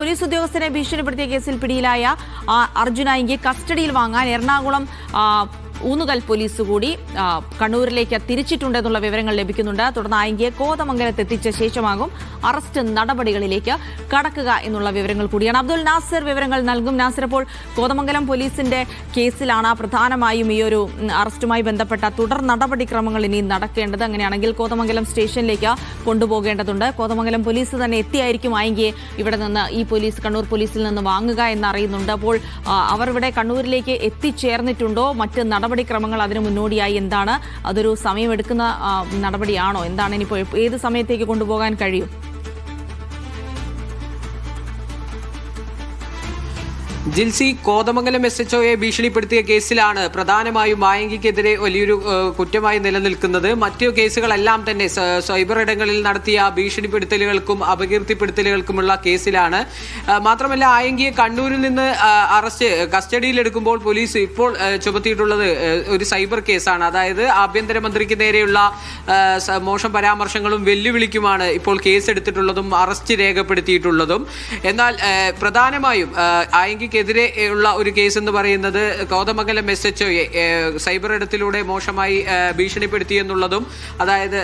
Police ഉദ്യോഗസ്ഥനെ ഭീഷണിപ്പെടുത്തിയ കേസിൽ പിടിയിലായ അർജുൻ ആയിങ്കെ കസ്റ്റഡിയിൽ വാങ്ങാൻ എറണാകുളം ഊന്നുകൽ പോലീസ് കൂടി കണ്ണൂരിലേക്ക് തിരിച്ചിട്ടുണ്ടെന്നുള്ള വിവരങ്ങൾ ലഭിക്കുന്നുണ്ട്. തുടർന്ന് ആയിങ്കയെ കോതമംഗലത്ത് എത്തിച്ച ശേഷമാകും അറസ്റ്റ് നടപടികളിലേക്ക് കടക്കുക എന്നുള്ള വിവരങ്ങൾ കൂടിയാണ്. അബ്ദുൽ നാസർ വിവരങ്ങൾ നൽകും. നാസർ, അപ്പോൾ കോതമംഗലം പോലീസിന്റെ കേസിലാണ് പ്രധാനമായും ഈ ഒരു അറസ്റ്റുമായി ബന്ധപ്പെട്ട തുടർ നടപടിക്രമങ്ങൾ ഇനി നടക്കേണ്ടത്. അങ്ങനെയാണെങ്കിൽ കോതമംഗലം സ്റ്റേഷനിലേക്ക് കൊണ്ടുപോകേണ്ടതുണ്ട്. കോതമംഗലം പോലീസ് തന്നെ എത്തിയായിരിക്കും ആയിങ്കയെ ഇവിടെ നിന്ന് ഈ കണ്ണൂർ പോലീസിൽ നിന്ന് വാങ്ങുക എന്നറിയുന്നുണ്ട്. അപ്പോൾ അവർ ഇവിടെ കണ്ണൂരിലേക്ക് എത്തിച്ചേർന്നിട്ടുണ്ടോ? മറ്റ് നടപടിക്രമങ്ങൾ അതിന് മുന്നോടിയായി എന്താണ്? അതൊരു സമയമെടുക്കുന്ന നടപടിയാണോ? എന്താണ് ഇനിയിപ്പോൾ ഏത് സമയത്തേക്ക് കൊണ്ടുപോകാൻ കഴിയും? ജിൽസി, കോതമംഗലം SHOയെ ഭീഷണിപ്പെടുത്തിയ കേസിലാണ് പ്രധാനമായും ആയിങ്കയ്ക്കെതിരെ വലിയൊരു കുറ്റമായി നിലനിൽക്കുന്നത്. മറ്റു കേസുകളെല്ലാം തന്നെ സൈബർ ഇടങ്ങളിൽ നടത്തിയ ഭീഷണിപ്പെടുത്തലുകൾക്കും അപകീർത്തിപ്പെടുത്തലുകൾക്കുമുള്ള കേസിലാണ്. മാത്രമല്ല, ആയിങ്കയെ കണ്ണൂരിൽ നിന്ന് കസ്റ്റഡിയിലെടുക്കുമ്പോൾ പോലീസ് ഇപ്പോൾ ചുമത്തിയിട്ടുള്ളത് ഒരു സൈബർ കേസാണ്. അതായത് ആഭ്യന്തരമന്ത്രിക്ക് നേരെയുള്ള മോശം പരാമർശങ്ങളും വെല്ലുവിളിക്കുമാണ് ഇപ്പോൾ കേസെടുത്തിട്ടുള്ളതും അറസ്റ്റ് രേഖപ്പെടുത്തിയിട്ടുള്ളതും. എന്നാൽ പ്രധാനമായും ആയിങ്കയ്ക്ക് എതിരെയുള്ള ഒരു കേസ് എന്ന് പറയുന്നത് കോതമംഗലം SHOയെ സൈബർ ഇടത്തിലൂടെ മോശമായി ഭീഷണിപ്പെടുത്തി എന്നുള്ളതും അതായത്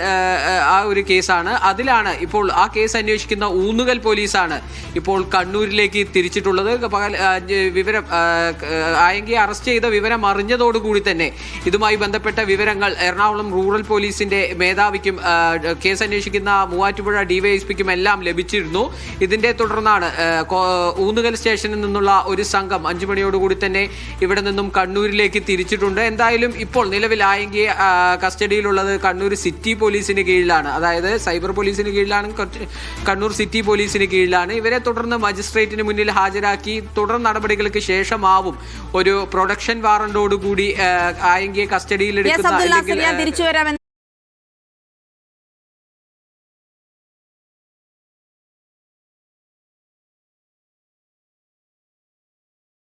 ആ ഒരു കേസാണ്. അതിലാണ് ഇപ്പോൾ ആ കേസ് അന്വേഷിക്കുന്ന ഊന്നുകൽ പോലീസാണ് ഇപ്പോൾ കണ്ണൂരിലേക്ക് തിരിച്ചിട്ടുള്ളത്. വിവരം ആയെങ്കിൽ അറസ്റ്റ് ചെയ്ത വിവരം അറിഞ്ഞതോടുകൂടി തന്നെ ഇതുമായി ബന്ധപ്പെട്ട വിവരങ്ങൾ എറണാകുളം റൂറൽ പോലീസിന്റെ മേധാവിക്കും കേസ് അന്വേഷിക്കുന്ന മൂവാറ്റുപുഴ DYSPക്കും എല്ലാം ലഭിച്ചിരുന്നു. ഇതിന്റെ തുടർന്നാണ് ഊന്നുകൽ സ്റ്റേഷനിൽ നിന്നുള്ള ഒരു സംഘം 5 മണിയോടുകൂടി തന്നെ ഇവിടെ നിന്നും കണ്ണൂരിലേക്ക് തിരിച്ചിട്ടുണ്ട്. എന്തായാലും ഇപ്പോൾ നിലവിൽ ആയിങ്കയെ കസ്റ്റഡിയിലുള്ളത് കണ്ണൂർ സിറ്റി പോലീസിന് കീഴിലാണ്. അതായത് സൈബർ പോലീസിന് കീഴിലാണ്, കണ്ണൂർ സിറ്റി പോലീസിന് കീഴിലാണ്. ഇവരെ തുടർന്ന് മജിസ്ട്രേറ്റിന് മുന്നിൽ ഹാജരാക്കി തുടർ നടപടികൾക്ക് ശേഷമാവും ഒരു പ്രൊഡക്ഷൻ വാറന്റോടുകൂടി ആയിങ്കയെ കസ്റ്റഡിയിലെടുക്കുന്ന